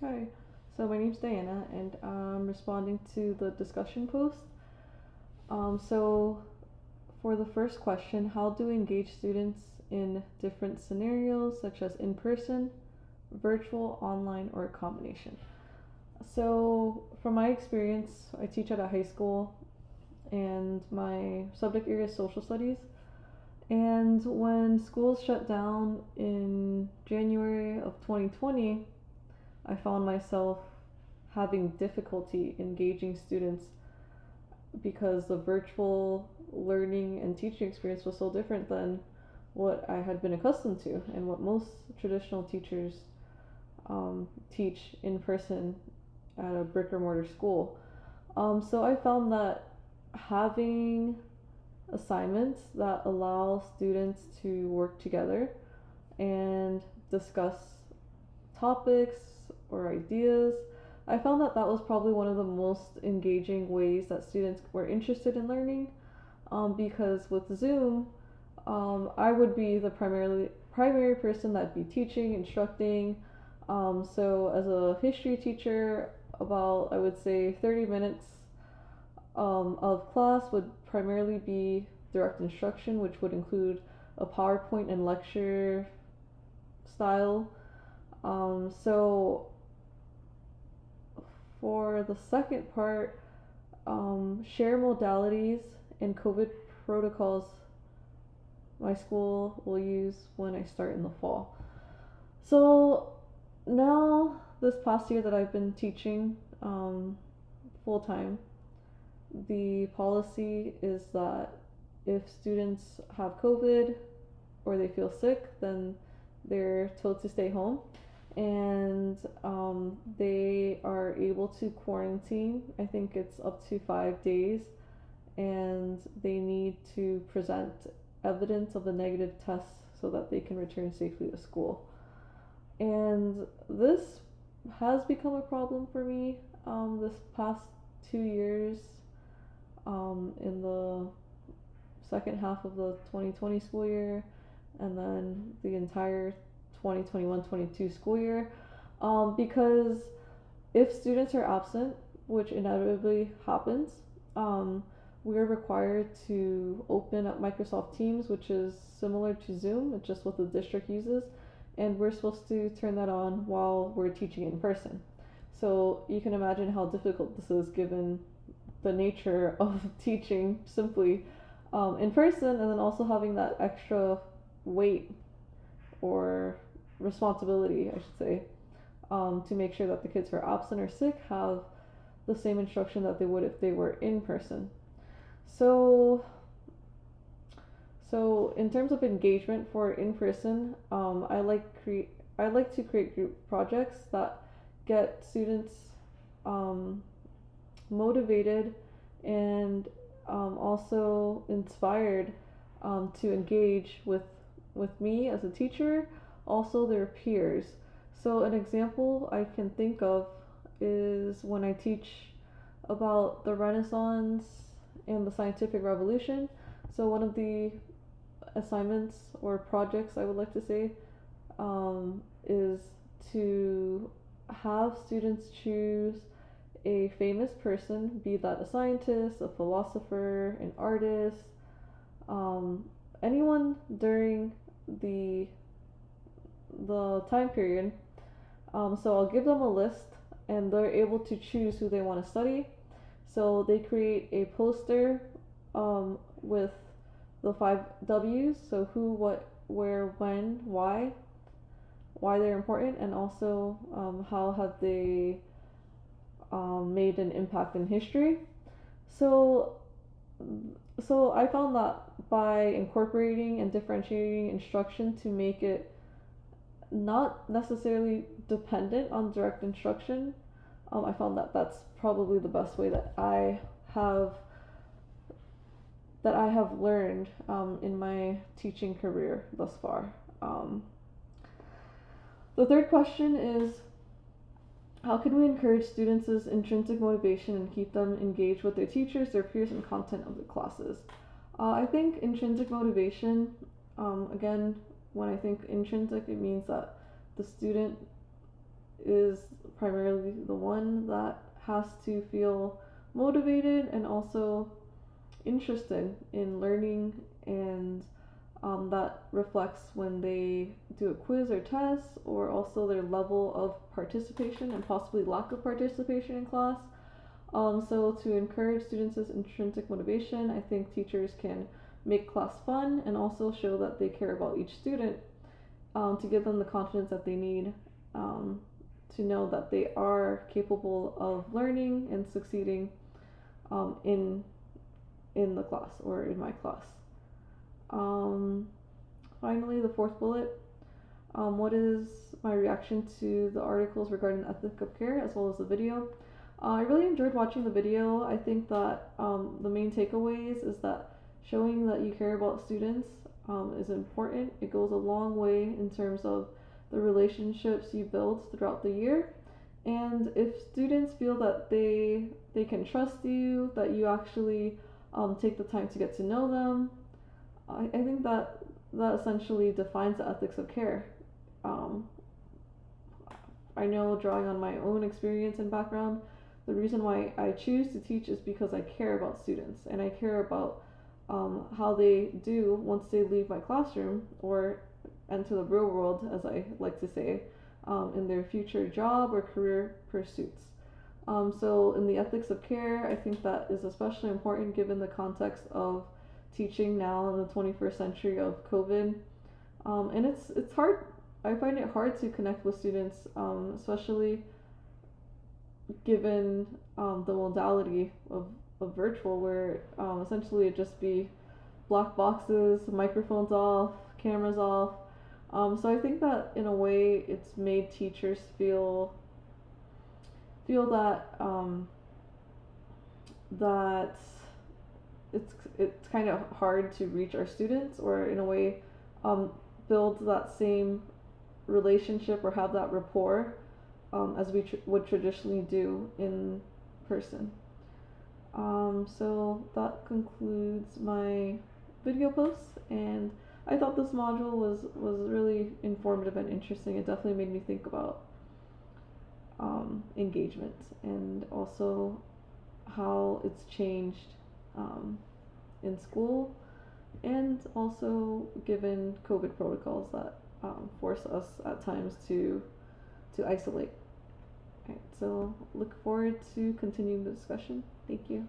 Hi, so my name's Diana, and I'm responding to the discussion post. So, for the first question, how do we engage students in different scenarios, such as in person, virtual, online, or a combination? So, from my experience, I teach at a high school, and my subject area is social studies. And when schools shut down in January of 2020, I found myself having difficulty engaging students because the virtual learning and teaching experience was so different than what I had been accustomed to and what most traditional teachers teach in person at a brick or mortar school. So I found that having assignments that allow students to work together and discuss topics or ideas. I found that that was probably one of the most engaging ways that students were interested in learning, because with Zoom, I would be the primary person that'd be teaching, instructing. So as a history teacher, about I would say 30 minutes of class would primarily be direct instruction, which would include a PowerPoint and lecture style. So for the second part, share modalities and COVID protocols my school will use when I start in the fall. So now, this past year that I've been teaching full time, the policy is that if students have COVID or they feel sick, then they're told to stay home, and they are able to quarantine. I think it's up to 5 days, and they need to present evidence of a negative test so that they can return safely to school. And this has become a problem for me this past 2 years, in the second half of the 2020 school year, and then the entire 2021-22 school year, because if students are absent, which inevitably happens, we're required to open up Microsoft Teams, which is similar to Zoom, it's just what the district uses, and we're supposed to turn that on while we're teaching in person. So you can imagine how difficult this is given the nature of teaching simply in person, and then also having that extra weight or responsibility, I should say, to make sure that the kids who are absent or sick have the same instruction that they would if they were in person. So, so in terms of engagement for in person, I like to create group projects that get students um, motivated and also inspired to engage with me as a teacher, also their peers. So an example I can think of is when I teach about the Renaissance and the scientific revolution. So one of the assignments or projects I would like to say is to have students choose a famous person, be that a scientist, a philosopher, an artist, um, anyone during the the time period. So I'll give them a list, and they're able to choose who they want to study. So they create a poster with the 5 W's. So who, what, where, when, why they're important, and also how have they made an impact in history. So, so I found that by incorporating and differentiating instruction to make it not necessarily dependent on direct instruction, I found that that's probably the best way have that I have learned in my teaching career thus far. The third question is, how can we encourage students' intrinsic motivation and keep them engaged with their teachers, their peers, and content of the classes? I think intrinsic motivation, again, when I think intrinsic, it means that the student is primarily the one that has to feel motivated and also interested in learning, and that reflects when they do a quiz or test, or also their level of participation and possibly lack of participation in class. So to encourage students' intrinsic motivation, I think teachers can make class fun and also show that they care about each student, to give them the confidence that they need, to know that they are capable of learning and succeeding, in the class or in my class. Finally, the fourth bullet. What is my reaction to the articles regarding the ethic of care as well as the video? I really enjoyed watching the video. I think that the main takeaways is that showing that you care about students is important. It goes a long way in terms of the relationships you build throughout the year. And if students feel that they can trust you, that you actually take the time to get to know them, I think that essentially defines the ethics of care. I know, drawing on my own experience and background, the reason why I choose to teach is because I care about students, and I care about how they do once they leave my classroom or enter the real world, as I like to say, in their future job or career pursuits. So in the ethics of care, I think that is especially important given the context of teaching now in the 21st century of COVID. And it's hard. I find it hard to connect with students, especially given the modality of virtual, where essentially it just be black boxes, microphones off, cameras off. So I think that in a way it's made teachers feel that that it's kind of hard to reach our students, or in a way build that same relationship or have that rapport as we would traditionally do in person. So that concludes my video post, and I thought this module was really informative and interesting. It definitely made me think about engagement, and also how it's changed in school, and also given COVID protocols that force us at times to isolate. Right, so look forward to continuing the discussion. Thank you.